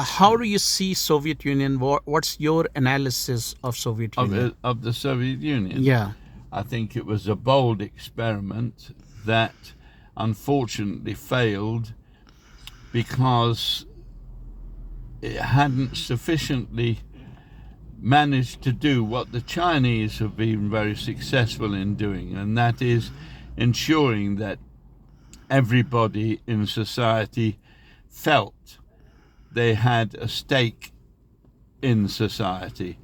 how do you see Soviet Union? What's your analysis of Soviet Union? Of the Soviet Union. Yeah. I think it was a bold experiment that unfortunately failed because it hadn't sufficiently managed to do what the Chinese have been very successful in doing, and that is ensuring that everybody in society felt they had a stake in society.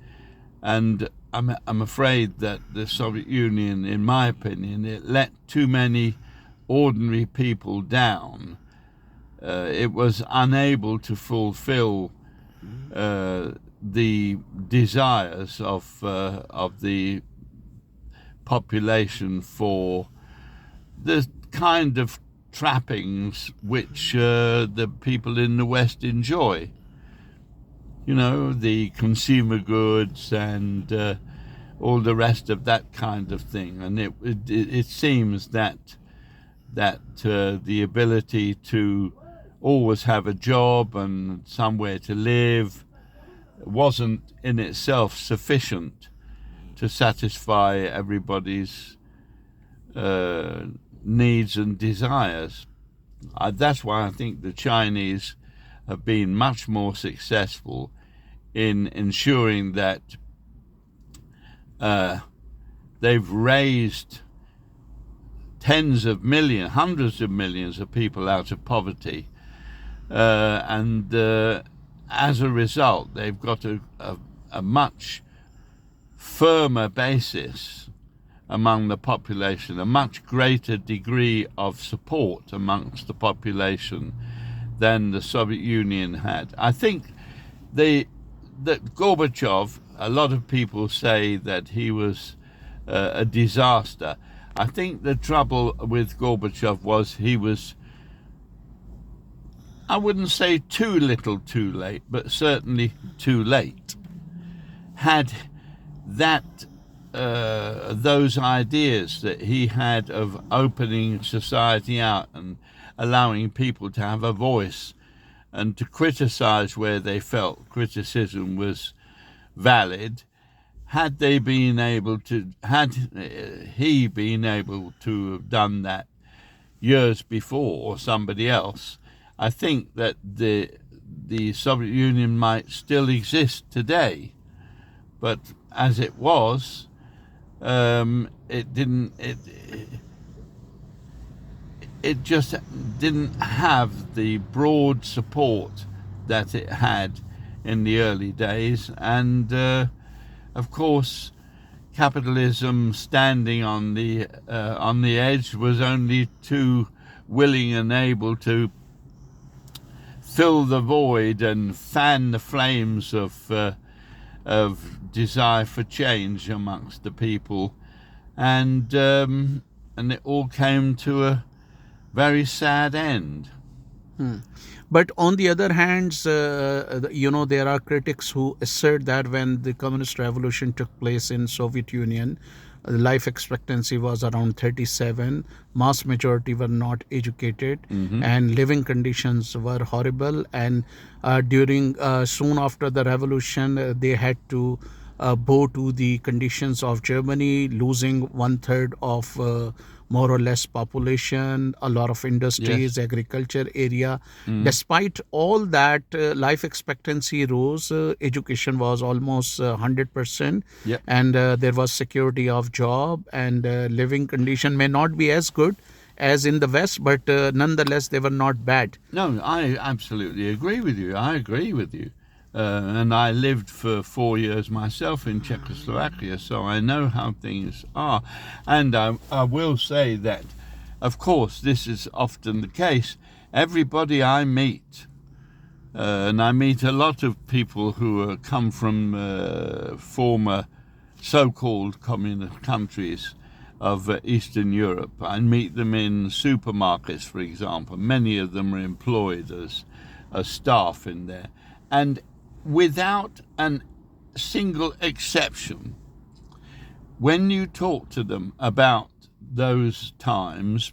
And I'm afraid that the Soviet Union, in my opinion, it let too many ordinary people down. It was unable to fulfill the desires of the population for the kind of trappings which the people in the West enjoy. You know, the consumer goods and all the rest of that kind of thing. And it seems that the ability to always have a job and somewhere to live wasn't in itself sufficient to satisfy everybody's needs and desires. That's why I think the Chinese have been much more successful in ensuring that they've raised tens of millions, hundreds of millions of people out of poverty, and as a result they've got a much firmer basis among the population, a much greater degree of support amongst the population than the Soviet Union had. I think that Gorbachev, a lot of people say that he was a disaster. I think the trouble with Gorbachev was he was, I wouldn't say too little too late, but certainly too late. Had that those ideas that he had of opening society out and allowing people to have a voice and to criticize where they felt criticism was valid, had he been able to have done that years before, or somebody else, I think that the Soviet Union might still exist today. But as it was, it didn't. It just didn't have the broad support that it had in the early days, and of course, capitalism standing on the edge was only too willing and able to fill the void and fan the flames of desire for change amongst the people, and it all came to a very sad end. But on the other hand, there are critics who assert that when the communist revolution took place in Soviet Union, the life expectancy was around 37. Mass majority were not educated, and living conditions were horrible. And during soon after the revolution, they had to bow to the conditions of Germany, losing 1/3 of more or less population, a lot of industries, agriculture area. Despite all that, life expectancy rose. Education was almost 100%, and there was security of job, and living condition may not be as good as in the West, but nonetheless they were not bad. No, I absolutely agree with you. I agree with you. And I lived for 4 years myself in Czechoslovakia, so I know how things are. And I will say that, of course, this is often the case. Everybody I meet, and I meet a lot of people who come from former so-called communist countries of Eastern Europe. I meet them in supermarkets, for example. Many of them are employed as staff in there. And without a single exception, when you talk to them about those times,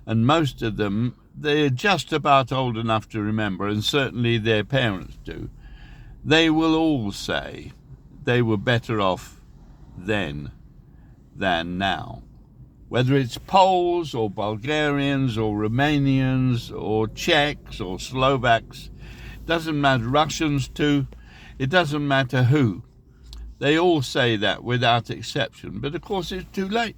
and most of them, they're just about old enough to remember, and certainly their parents do, they will all say they were better off then than now. Whether it's Poles or Bulgarians or Romanians or Czechs or Slovaks, doesn't matter, Russians too, it doesn't matter who. They all say that without exception. But of course it's too late.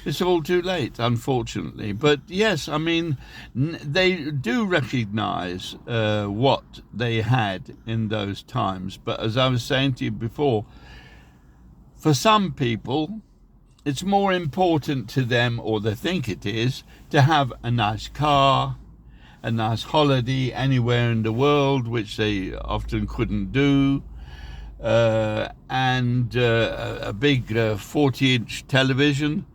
It's all too late, unfortunately. But yes, I mean, they do recognize what they had in those times. But as I was saying to you before, for some people, it's more important to them, or they think it is, to have a nice car, a nice holiday anywhere in the world, which they often couldn't do, and a big 40-inch television.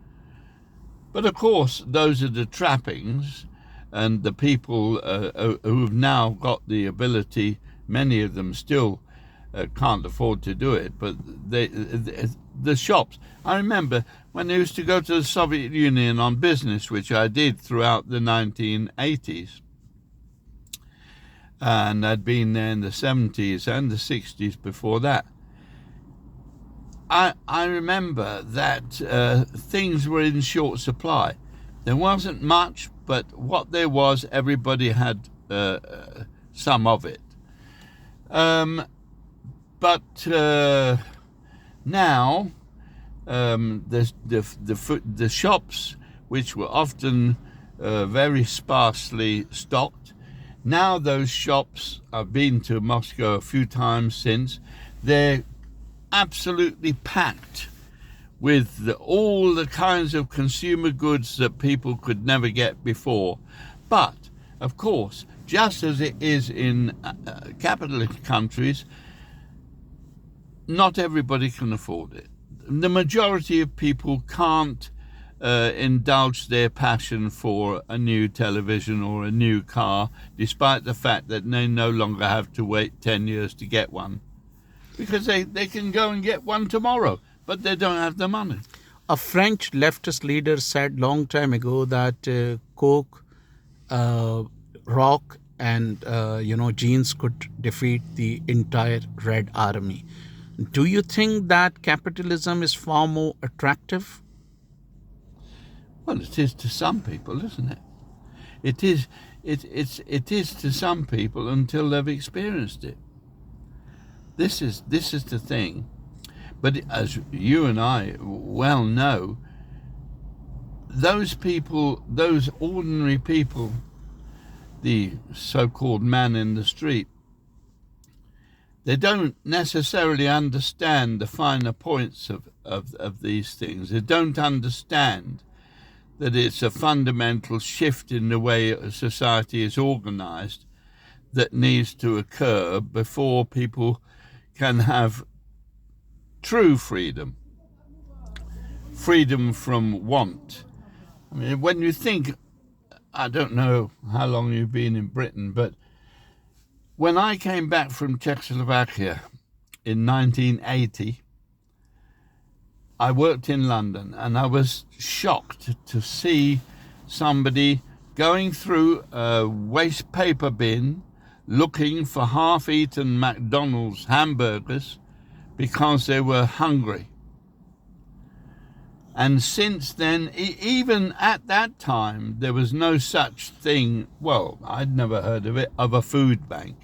But of course, those are the trappings, and the people who've now got the ability, many of them still can't afford to do it, but the shops. I remember when I used to go to the Soviet Union on business, which I did throughout the 1980s, and I'd been there in the 70s and the 60s before that. I remember that things were in short supply. There wasn't much, but what there was, everybody had some of it. But now the shops, which were often very sparsely stocked, now those shops, I've been to Moscow a few times since, they're absolutely packed with all the kinds of consumer goods that people could never get before. But, of course, just as it is in capitalist countries, not everybody can afford it. The majority of people can't indulge their passion for a new television or a new car, despite the fact that they no longer have to wait 10 years to get one. Because they can go and get one tomorrow, but they don't have the money. A French leftist leader said long time ago that Coke, rock, and jeans could defeat the entire Red Army. Do you think that capitalism is far more attractive? Well, it is to some people, isn't it? It is to some people until they've experienced it. This is the thing. But as you and I well know, those people, those ordinary people, the so-called man in the street, they don't necessarily understand the finer points of these things. They don't understand that it's a fundamental shift in the way a society is organized that needs to occur before people can have true freedom from want. I mean, when you think, I don't know how long you've been in Britain, but when I came back from Czechoslovakia in 1980, I worked in London, and I was shocked to see somebody going through a waste paper bin looking for half-eaten McDonald's hamburgers because they were hungry. And since then, even at that time, there was no such thing, well, I'd never heard of it, of a food bank.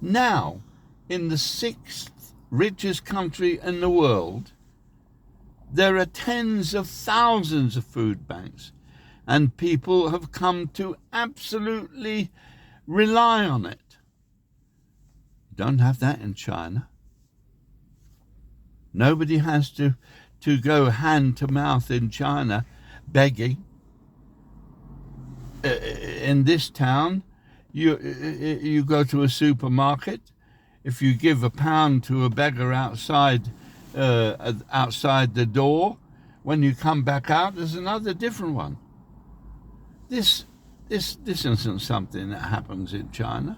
Now, in the 6th richest country in the world, there are tens of thousands of food banks, and people have come to absolutely rely on it. Don't have that in China. Nobody has to go hand to mouth in China begging. In this town, you go to a supermarket. If you give £1 to a beggar outside the door, when you come back out, there's another different one. This isn't something that happens in China.